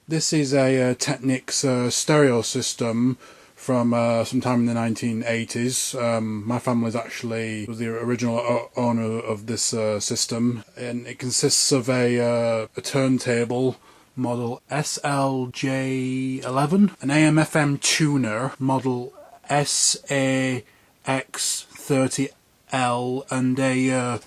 This is a Technics stereo system from sometime in the 1980s. My family was the original owner of this system, and it consists of a turntable model SLJ11, an AM/FM tuner model SAX30L, and a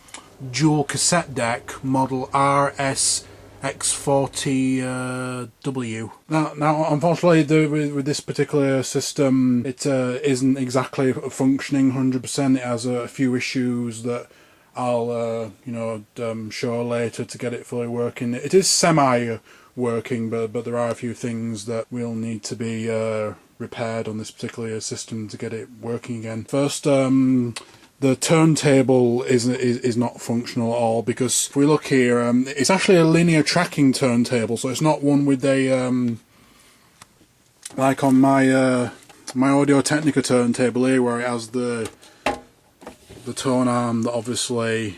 dual cassette deck model RSX40W. Now, unfortunately, with this particular system, it isn't exactly functioning 100%. It has a few issues that I'll, show later to get it fully working. It is semi-working, but there are a few things that will need to be repaired on this particular system to get it working again. First, the turntable is not functional at all, because if we look here, it's actually a linear tracking turntable, so it's not one with a like on my my Audio-Technica turntable here, where it has the tone arm that obviously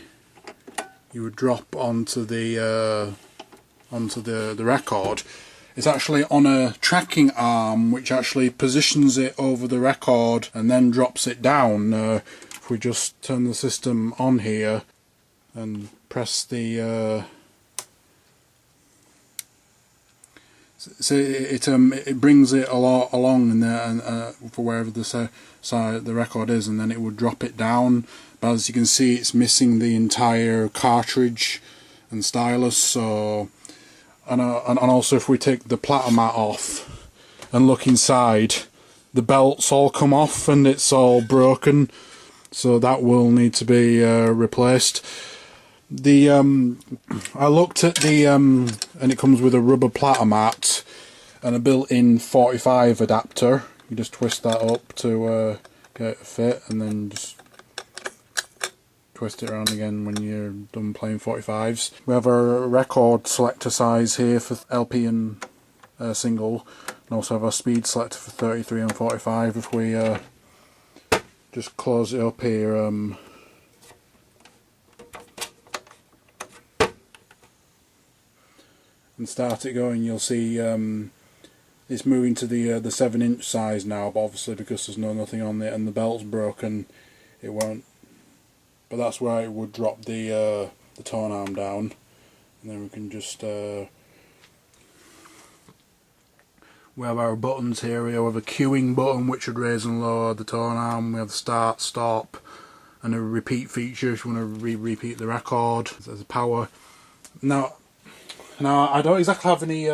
you would drop onto the record. It's actually on a tracking arm which actually positions it over the record and then drops it down. If we just turn the system on here and press the so it brings it along in there, and for wherever the side the record is, and then it would drop it down. But as you can see, it's missing the entire cartridge and stylus. So and also, if we take the platter mat off and look inside, the belts all come off and it's all broken. So that will need to be replaced. I looked at the and it comes with a rubber platter mat and a built-in 45 adapter. You just twist that up to get it to fit, and then just twist it around again when you're done playing 45s. We have a record selector size here for LP and single, and also have a speed selector for 33 and 45. If we just close it up here, and start it going, you'll see it's moving to the 7-inch size now, but obviously because there's nothing on it and the belt's broken, it won't. But that's where it would drop the tone arm down, and then we can just we have our buttons here. We have a queuing button which would raise and lower the tone arm. We have the start, stop, and a repeat feature if you want to repeat the record. There's a power. Now I don't exactly have any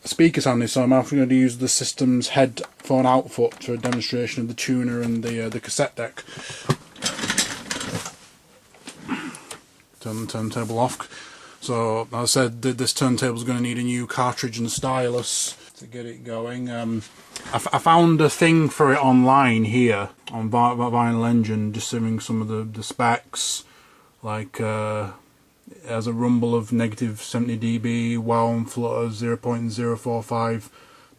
speakers on this, so I'm actually going to use the system's headphone output for a demonstration of the tuner and the cassette deck. Turn the turntable off. So, as I said, this turntable is going to need a new cartridge and stylus to get it going. I found a thing for it online here on Vinyl Engine, just showing some of the specs, like it has a rumble of -70 dB, wow and flutter 0.045%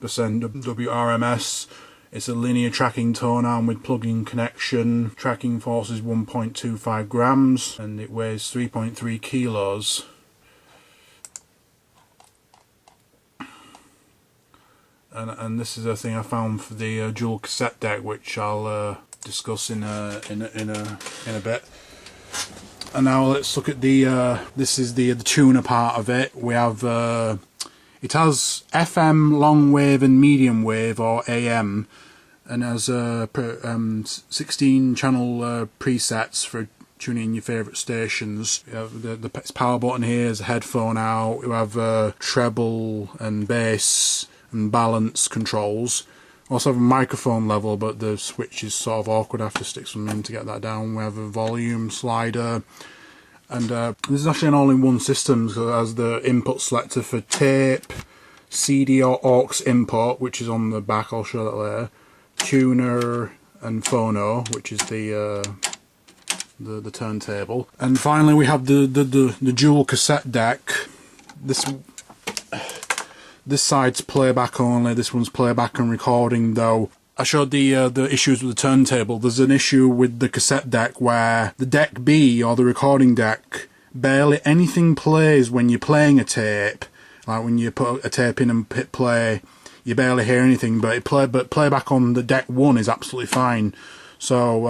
WRMS. It's a linear tracking tone arm with plug-in connection. Tracking force is 1.25 grams, and it weighs 3.3 kilos. And this is a thing I found for the dual cassette deck, which I'll discuss in a bit. And now let's look at this is the tuner part of it. We have it has FM, long wave, and medium wave, or AM, and has 16 channel presets for tuning in your favourite stations. You have the power button here is a headphone out. You have treble and bass and balance controls. Also have a microphone level, but the switch is sort of awkward. I have to stick something in to get that down. We have a volume slider, and this is actually an all-in-one system, so it has the input selector for tape, CD or aux input, which is on the back. I'll show that later. Tuner and phono, which is the turntable, and finally we have the dual cassette deck. This side's playback only. This one's playback and recording, though. I showed the issues with the turntable. There's an issue with the cassette deck where the deck B, or the recording deck, barely anything plays when you're playing a tape, Like when you put a tape in and hit play, you barely hear anything, but playback on the Deck 1 is absolutely fine. So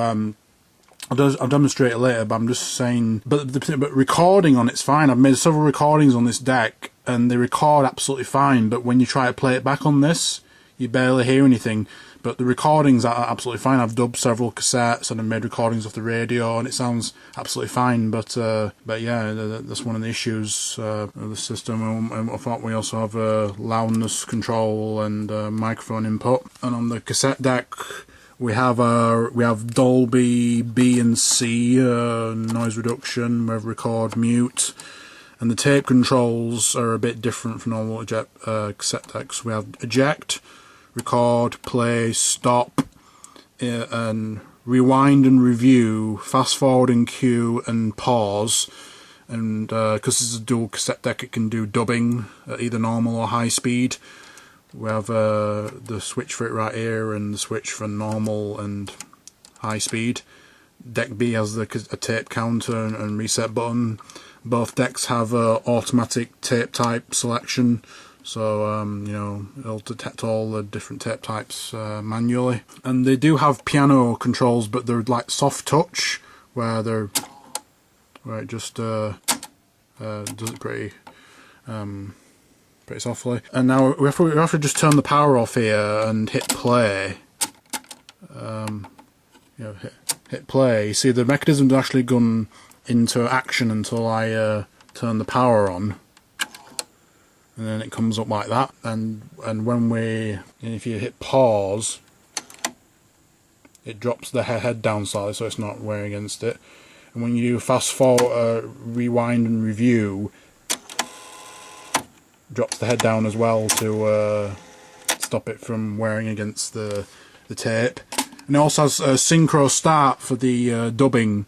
I'll demonstrate it later, but I'm just saying, but recording on it's fine. I've made several recordings on this deck and they record absolutely fine, but when you try to play it back on this, you barely hear anything. But the recordings are absolutely fine. I've dubbed several cassettes and I've made recordings off the radio and it sounds absolutely fine. But yeah, that's one of the issues of the system. And I thought we also have loudness control and microphone input. And on the cassette deck, we have Dolby B and C noise reduction. We have record, mute, and the tape controls are a bit different from normal cassette decks. We have eject, record, play, stop, and rewind and review, fast forward and cue, and pause. And because this is a dual cassette deck, it can do dubbing at either normal or high speed. We have the switch for it right here and the switch for normal and high speed. Deck B has a tape counter and reset button. Both decks have automatic tape type selection, so you know, it'll detect all the different tape types manually. And they do have piano controls, but they're like soft touch, where it just does it pretty softly. And now we have to just turn the power off here and hit play. You know, hit play. You see the mechanism's actually gone into action until I turn the power on, and then it comes up like that. And if you hit pause, it drops the head down slightly so it's not wearing against it. And when you do fast forward, rewind and review, drops the head down as well to stop it from wearing against the tape. And it also has a synchro start for the dubbing,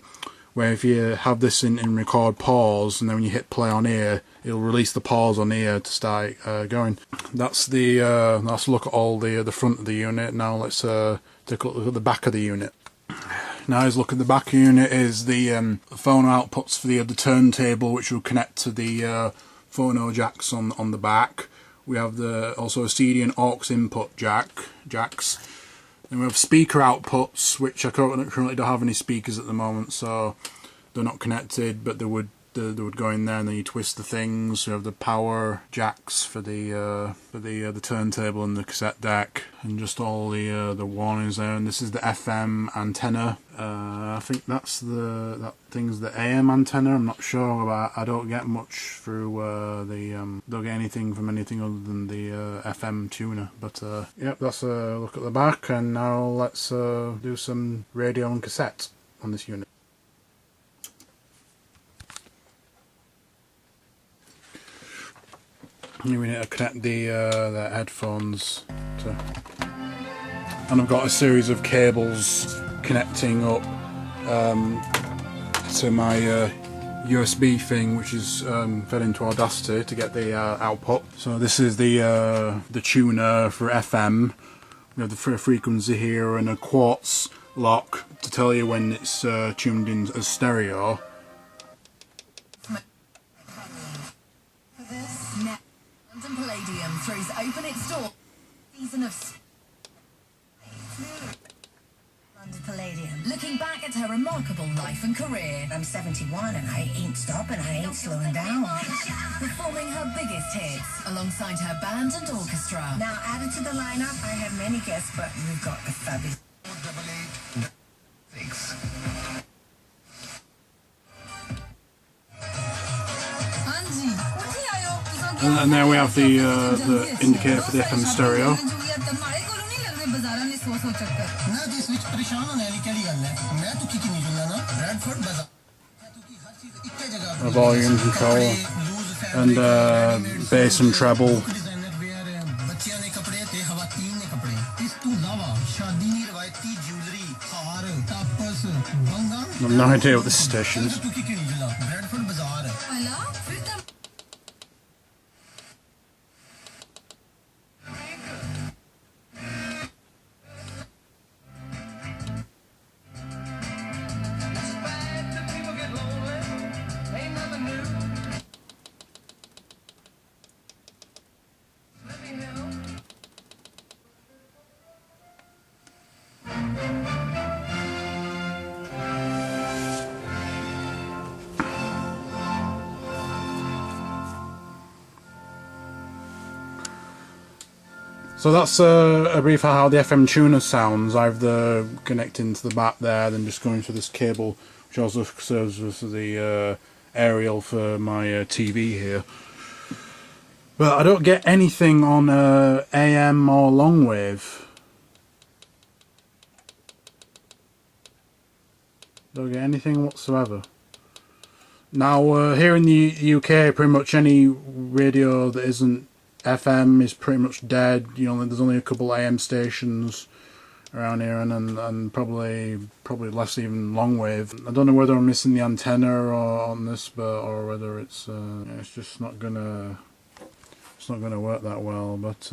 where if you have this in record pause, and then when you hit play on here, it'll release the pause on here to start going. That's let's look at all the front of the unit. Now let's take a look at the back of the unit. Now let's look at the back of the unit. Is the phono outputs for the turntable, which will connect to the phono jacks on the back. We have also a CD and aux input jacks. Then we have speaker outputs, which I currently don't have any speakers at the moment, so they're not connected, but they would go in there, and then you twist the things. We have the power jacks for the turntable and the cassette deck, and just all the warnings there. And this is the FM antenna. I think that thing's the AM antenna. I'm not sure about. I don't get much through don't get anything from anything other than the FM tuner. But yep, that's a look at the back. And now let's do some radio and cassette on this unit. We need to connect the headphones to, and I've got a series of cables connecting up to my USB thing, which is fed into Audacity to get the output. So this is the tuner for FM. We have the frequency here and a quartz lock to tell you when it's tuned in as stereo. Palladium throws open its door. Season of Palladium. Looking back at her remarkable life and career. I'm 71 and I ain't stopping, I ain't slowing down. Performing her biggest hits alongside her band and orchestra. Now added to the lineup, I have many guests, but we've got the fabulous. And there we have the indicator for the FM stereo. A volume control and bass and treble. I have no idea what this station is. So that's a brief of how the FM tuner sounds. I've the connecting to the back there, then just going through this cable, which also serves as the aerial for my TV here. But I don't get anything on AM or long wave. Don't get anything whatsoever. Now here in the UK, pretty much any radio that isn't FM is pretty much dead. You know, there's only a couple AM stations around here, and probably less even long wave. I don't know whether I'm missing the antenna or on this, or whether it's just not gonna work that well. But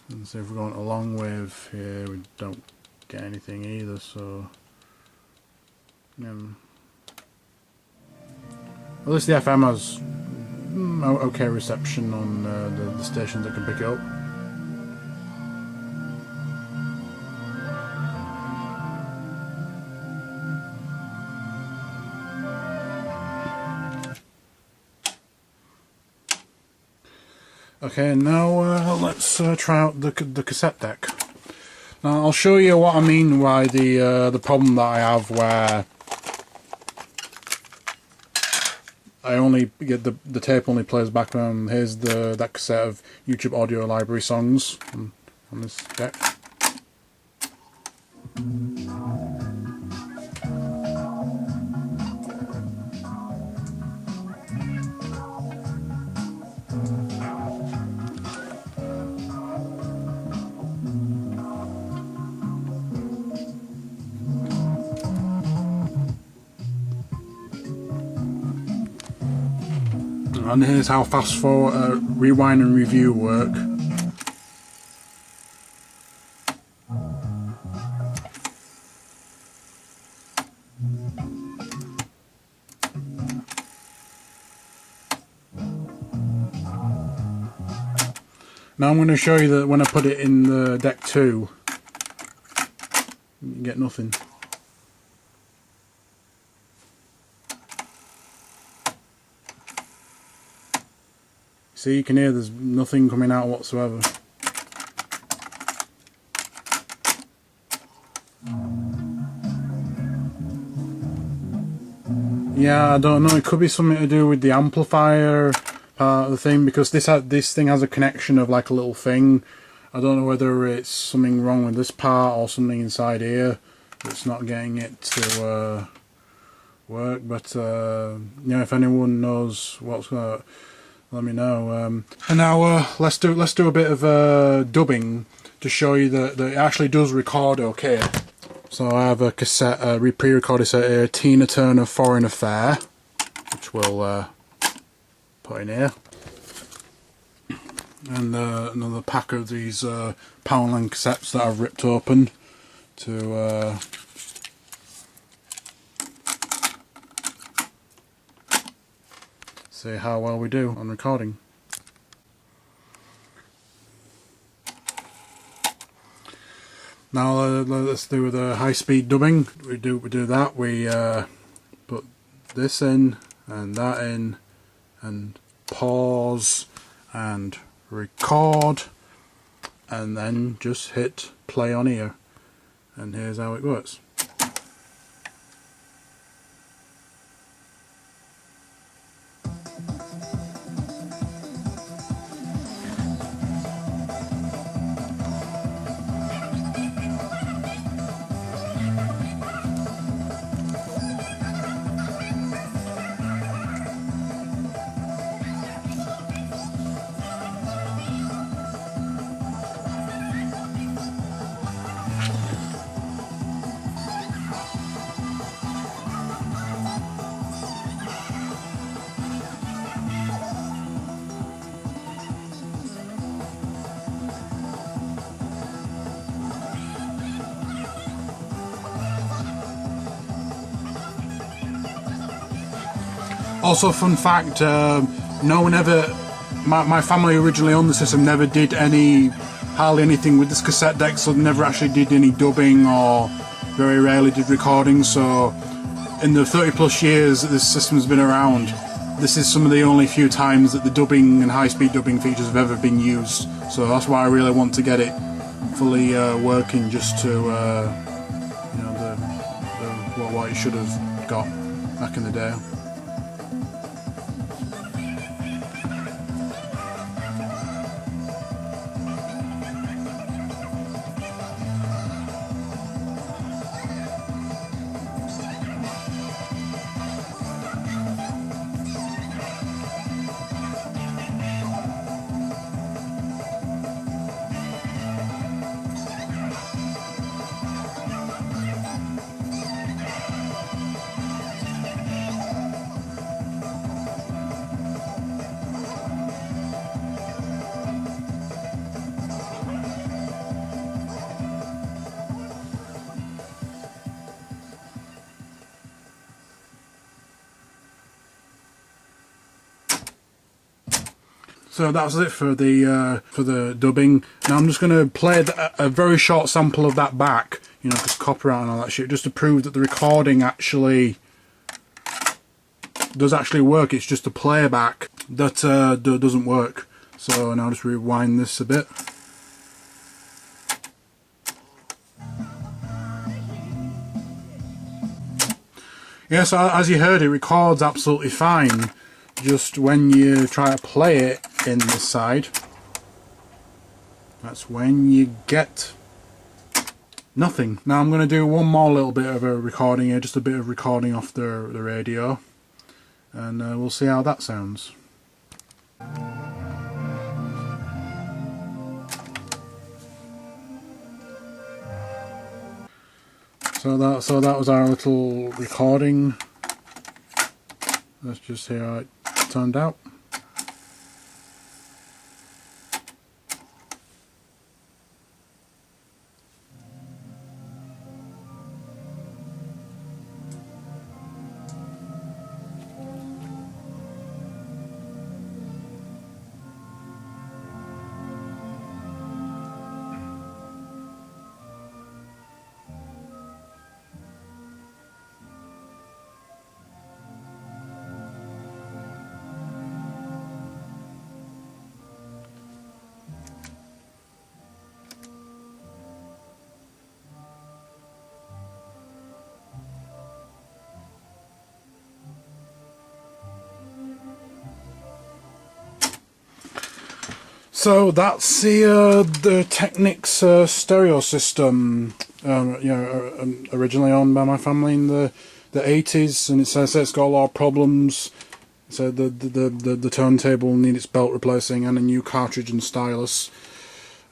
let's see if we're going to long wave here, we don't get anything either. So at least the FM has okay reception on the stations that can pick it up. Okay, now let's try out the cassette deck. Now I'll show you what I mean by the problem that I have where I only get the tape only plays background. Here's that cassette of YouTube audio library songs on this deck. And here's how fast forward, rewind and review work. Now I'm going to show you that when I put it in the deck 2, you get nothing. See, you can hear there's nothing coming out whatsoever. Yeah, I don't know, it could be something to do with the amplifier part of the thing, because this thing has a connection of like a little thing. I don't know whether it's something wrong with this part or something inside here that's not getting it to work, but you know, if anyone knows what's going on, let me know. And now let's do a bit of dubbing to show you that it actually does record okay. So I have a cassette, pre-recorded set here, Tina Turner Foreign Affair, which we'll put in here, and another pack of these Poundland cassettes that I've ripped open to see how well we do on recording. Now let's do the high-speed dubbing. We do that. We put this in and that in, and pause and record, and then just hit play on here. And here's how it works. Also, fun fact, no one ever, my family originally owned the system, never did hardly anything with this cassette deck, so never actually did any dubbing or very rarely did recording. So in the 30 plus years that this system's been around, this is some of the only few times that the dubbing and high-speed dubbing features have ever been used, so that's why I really want to get it fully working, just to you know, what it should have got back in the day. So that's it for the dubbing. Now I'm just going to play a very short sample of that back, you know, because copyright and all that shit, just to prove that the recording actually does work. It's just the playback that doesn't work. So now I'll just rewind this a bit. Yeah, so as you heard, it records absolutely fine. Just when you try to play it in this side, that's when you get nothing. Now I'm going to do one more little bit of a recording here, just a bit of recording off the radio, and we'll see how that sounds. So that was our little recording. Let's just see how it turned out. So that's the Technics stereo system, originally owned by my family in the 80s, and it says it's got a lot of problems. So the turntable needs its belt replacing and a new cartridge and stylus.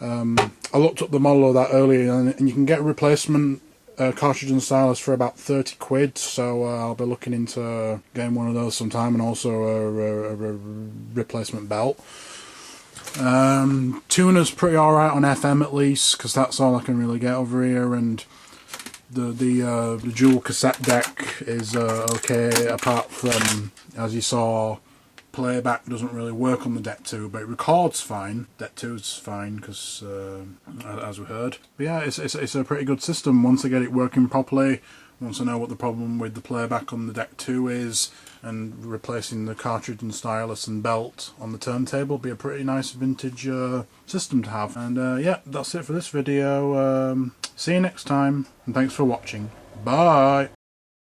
I looked up the model of that earlier, and you can get a replacement cartridge and stylus for about 30 quid, so I'll be looking into getting one of those sometime, and also a replacement belt. Tuner's pretty alright on FM at least, because that's all I can really get over here, and the dual cassette deck is okay, apart from, as you saw, playback doesn't really work on the Deck 2, but it records fine. Deck 2's fine, because as we heard. But yeah, it's a pretty good system once I get it working properly. Once I know what the problem with the playback on the Deck 2 is, and replacing the cartridge and stylus and belt on the turntable, be a pretty nice vintage system to have. And yeah, that's it for this video. See you next time, and thanks for watching. Bye!